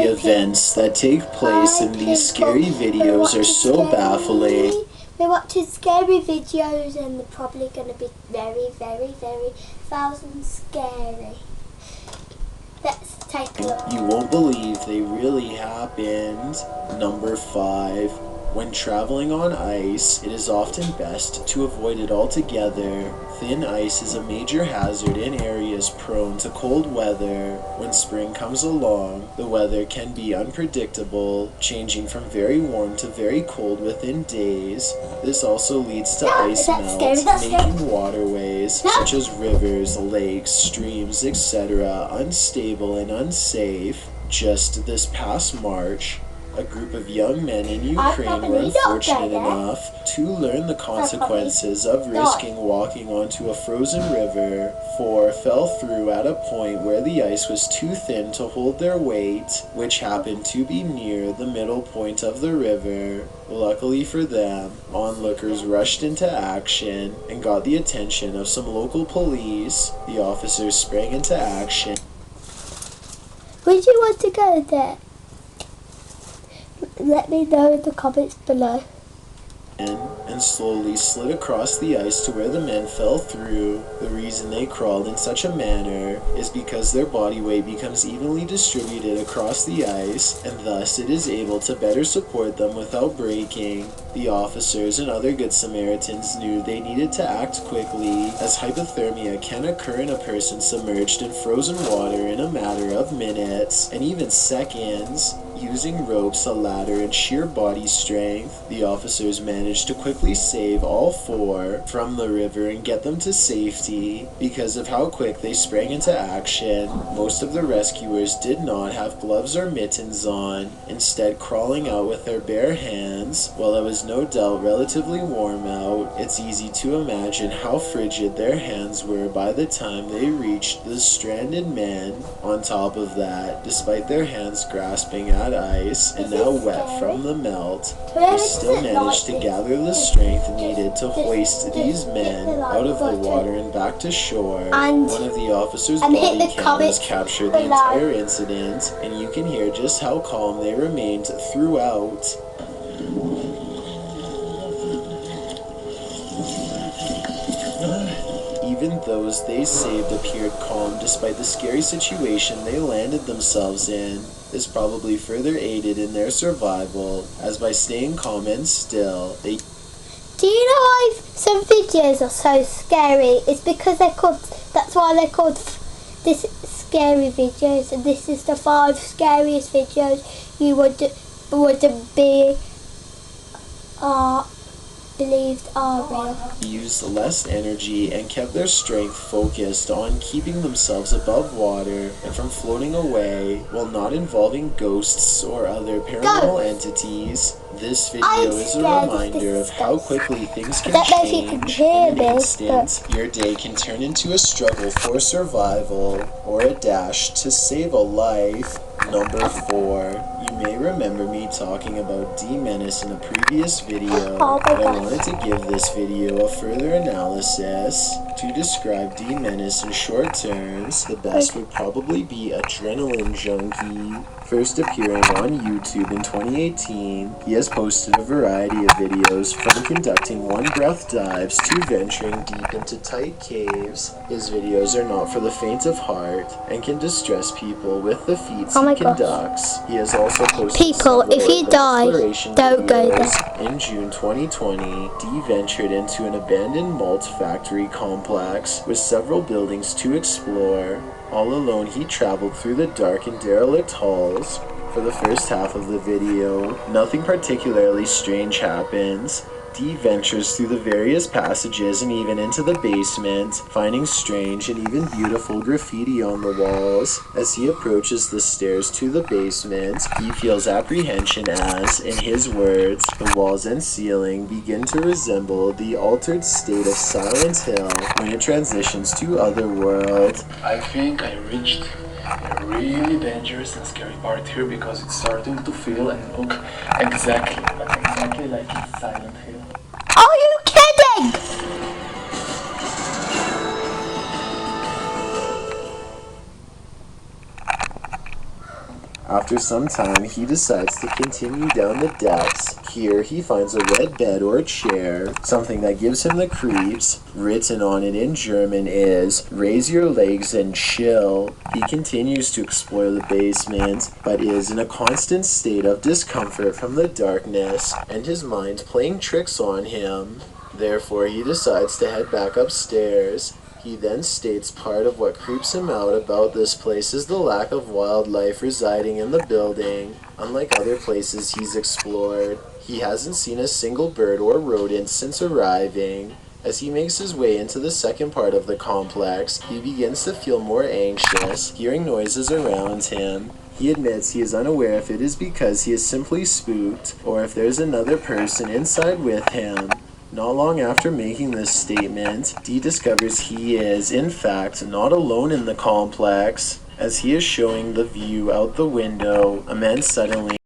The events that take place in these scary videos are so baffling. We're watching scary videos and they're probably going to be very, very, very thousand scary. Let's take a look. You won't believe they really happened. Number 5. When traveling on ice, it is often best to avoid it altogether. Thin ice is a major hazard in areas prone to cold weather. When spring comes along, the weather can be unpredictable, changing from very warm to very cold within days. This also leads to ice melt, making waterways such as rivers, lakes, streams, etc. unstable and unsafe. Just this past March, a group of young men in Ukraine were unfortunate enough to learn the consequences of risking walking onto a frozen river. 4 fell through at a point where the ice was too thin to hold their weight, which happened to be near the middle point of the river. Luckily for them, onlookers rushed into action and got the attention of some local police. The officers sprang into action. Would you want to go there? Let me know in the comments below. And slowly slid across the ice to where the men fell through. The reason they crawled in such a manner is because their body weight becomes evenly distributed across the ice, and thus it is able to better support them without breaking. The officers and other good Samaritans knew they needed to act quickly, as hypothermia can occur in a person submerged in frozen water in a matter of minutes, and even seconds. Using ropes, a ladder, and sheer body strength, the officers managed to quickly save all 4 from the river and get them to safety. Because of how quick they sprang into action, most of the rescuers did not have gloves or mittens on, instead crawling out with their bare hands. While it was no doubt relatively warm out, it's easy to imagine how frigid their hands were by the time they reached the stranded men. On top of that, despite their hands grasping at ice and now wet from the melt, they still managed to gather the strength needed to hoist these men out of the water and back to shore. One of the officers' body cameras captured the entire incident, and you can hear just how calm they remained throughout. Even those they saved appeared calm despite the scary situation they landed themselves in. This probably further aided in their survival, as by staying calm and still, they... Do you know why some videos are so scary? It's because they're called... That's why they're called this scary videos, and this is the 5 scariest videos you would be... believed are real. Used less energy and kept their strength focused on keeping themselves above water and from floating away, while not involving ghosts or other paranormal entities. This video is a reminder of how quickly things can change. In an instant, your day can turn into a struggle for survival or a dash to save a life. Number 4. You may remember me talking about D-Menace in a previous video, but I wanted to give this video a further analysis. To describe D-Menace in short terms, the best would probably be Adrenaline Junkie. First appearing on YouTube in 2018, he has posted a variety of videos from conducting one-breath dives to venturing deep into tight caves. His videos are not for the faint of heart and can distress people with the feats he conducts. He has also posted if you die, don't go there. In June 2020, D ventured into an abandoned malt factory complex with several buildings to explore. All alone, he traveled through the dark and derelict halls. For the first half of the video, nothing particularly strange happens. D ventures through the various passages and even into the basement, finding strange and even beautiful graffiti on the walls. As he approaches the stairs to the basement, he feels apprehension as, in his words, the walls and ceiling begin to resemble the altered state of Silent Hill when it transitions to Otherworld. I think I reached a really dangerous and scary part here because it's starting to feel and look exactly like in Silent Hill. Are you kidding? After some time, he decides to continue down the depths. Here, he finds a red bed or chair, something that gives him the creeps. Written on it in German is, "Raise your legs and chill." He continues to explore the basement, but is in a constant state of discomfort from the darkness and his mind playing tricks on him. Therefore, he decides to head back upstairs. He then states part of what creeps him out about this place is the lack of wildlife residing in the building. Unlike other places he's explored, he hasn't seen a single bird or rodent since arriving. As he makes his way into the second part of the complex, he begins to feel more anxious, hearing noises around him. He admits he is unaware if it is because he is simply spooked, or if there's another person inside with him. Not long after making this statement, Dee discovers he is, in fact, not alone in the complex. As he is showing the view out the window, a man suddenly